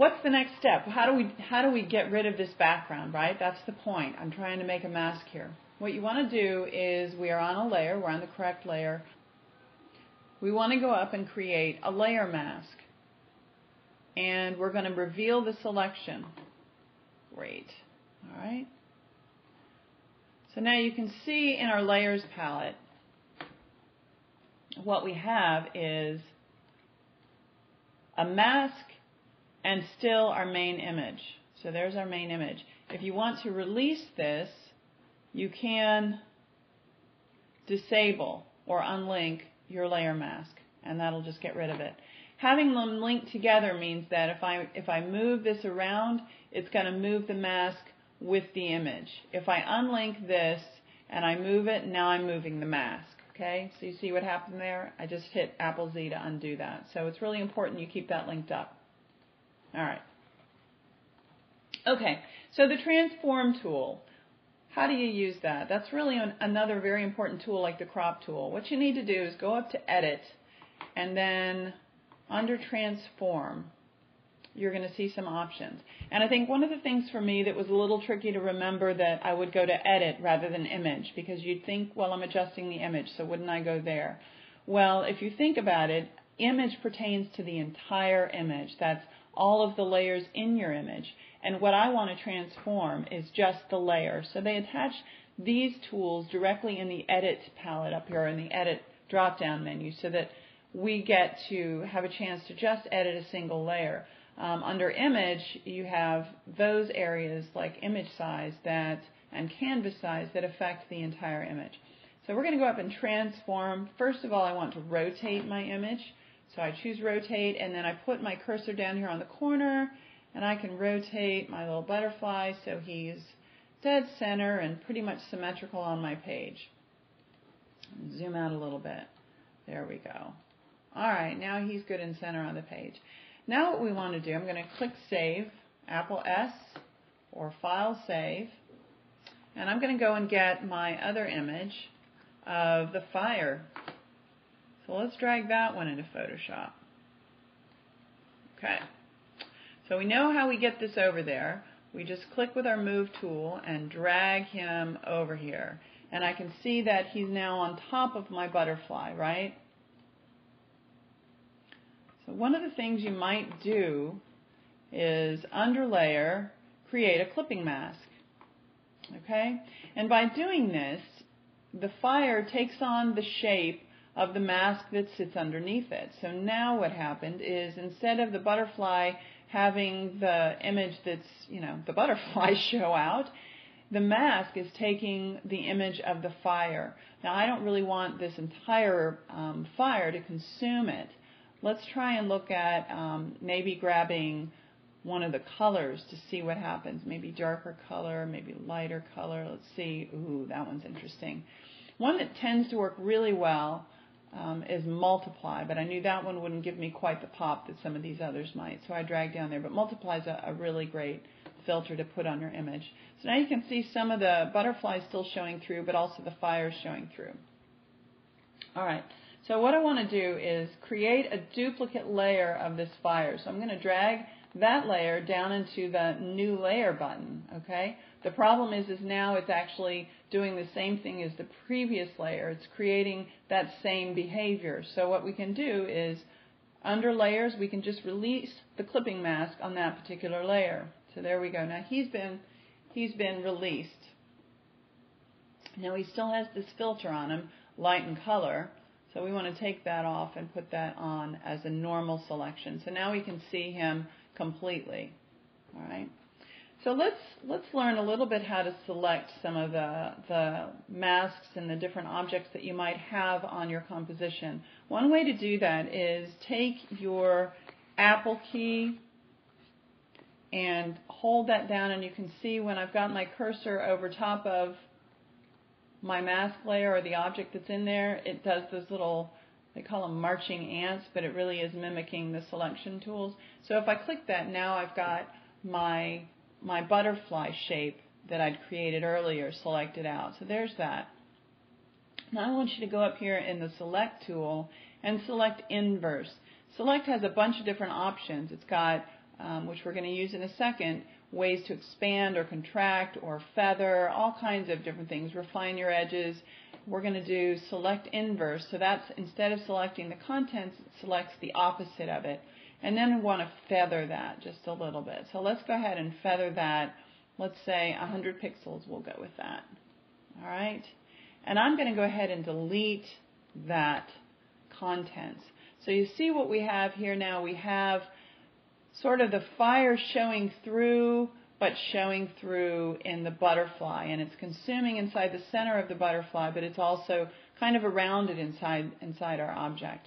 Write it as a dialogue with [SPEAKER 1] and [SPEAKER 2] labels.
[SPEAKER 1] what's the next step? How do we get rid of this background, right? That's the point. I'm trying to make a mask here. What you want to do is we are on a layer. We're on the correct layer. We want to go up and create a layer mask. And we're going to reveal the selection. Great. All right. So now you can see in our layers palette, what we have is a mask and still our main image. So there's our main image. If you want to release this, you can disable or unlink your layer mask, and that'll just get rid of it. Having them linked together means that if I move this around, it's going to move the mask with the image. If I unlink this and I move it, now I'm moving the mask. Okay, so you see what happened there? I just hit Apple Z to undo that. So it's really important you keep that linked up. All right. Okay, so the transform tool. How do you use that? That's really another very important tool like the crop tool. What you need to do is go up to Edit, and then under Transform, you're going to see some options. And I think one of the things for me that was a little tricky to remember that I would go to Edit rather than Image, because you'd think, well, I'm adjusting the image, so wouldn't I go there? Well, if you think about it, image pertains to the entire image. That's all of the layers in your image. And what I want to transform is just the layer. So they attach these tools directly in the Edit palette up here, in the Edit drop-down menu, so that we get to have a chance to just edit a single layer. Under Image, you have those areas like image size and canvas size that affect the entire image. So we're going to go up and transform. First of all, I want to rotate my image. So I choose rotate, and then I put my cursor down here on the corner, and I can rotate my little butterfly so he's dead center and pretty much symmetrical on my page. Zoom out a little bit. There we go. All right, now he's good in center on the page. Now what we want to do, I'm going to click Save, Apple S, or File Save, and I'm going to go and get my other image of the fire. So let's drag that one into Photoshop. Okay. So we know how we get this over there. We just click with our Move tool and drag him over here. And I can see that he's now on top of my butterfly, right? So one of the things you might do is under Layer, create a clipping mask. Okay? And by doing this, the fire takes on the shape of the mask that sits underneath it. So now what happened is instead of the butterfly having the image that's, the butterfly show out, the mask is taking the image of the fire. Now I don't really want this entire fire to consume it. Let's try and look at maybe grabbing one of the colors to see what happens. Maybe darker color, maybe lighter color. Let's see. Ooh, that one's interesting. One that tends to work really well is Multiply, but I knew that one wouldn't give me quite the pop that some of these others might, so I dragged down there. But Multiply is a really great filter to put on your image. So now you can see some of the butterflies still showing through, but also the fire showing through. All right. So what I want to do is create a duplicate layer of this fire. So I'm going to drag that layer down into the New Layer button. Okay. The problem is now it's actually doing the same thing as the previous layer. It's creating that same behavior. So what we can do is under Layers, we can just release the clipping mask on that particular layer. So there we go. Now he's been released. Now he still has this filter on him, light and color. So we want to take that off and put that on as a normal selection. So now we can see him completely. All right. So let's learn a little bit how to select some of the masks and the different objects that you might have on your composition. One way to do that is take your Apple key and hold that down, and you can see when I've got my cursor over top of my mask layer or the object that's in there, it does those little, they call them marching ants, but it really is mimicking the selection tools. So if I click that, now I've got my butterfly shape that I'd created earlier selected out. So there's that. Now I want you to go up here in the Select tool and select Inverse. Select has a bunch of different options. It's got which we're going to use in a second, ways to expand or contract or feather, all kinds of different things. Refine your edges. We're going to do select inverse. So that's, instead of selecting the contents, it selects the opposite of it. And then we want to feather that just a little bit. So let's go ahead and feather that. Let's say 100 pixels. We'll go with that. All right. And I'm going to go ahead and delete that contents. So you see what we have here now. We have sort of the fire showing through, but showing through in the butterfly, and it's consuming inside the center of the butterfly, but it's also kind of around it inside our object.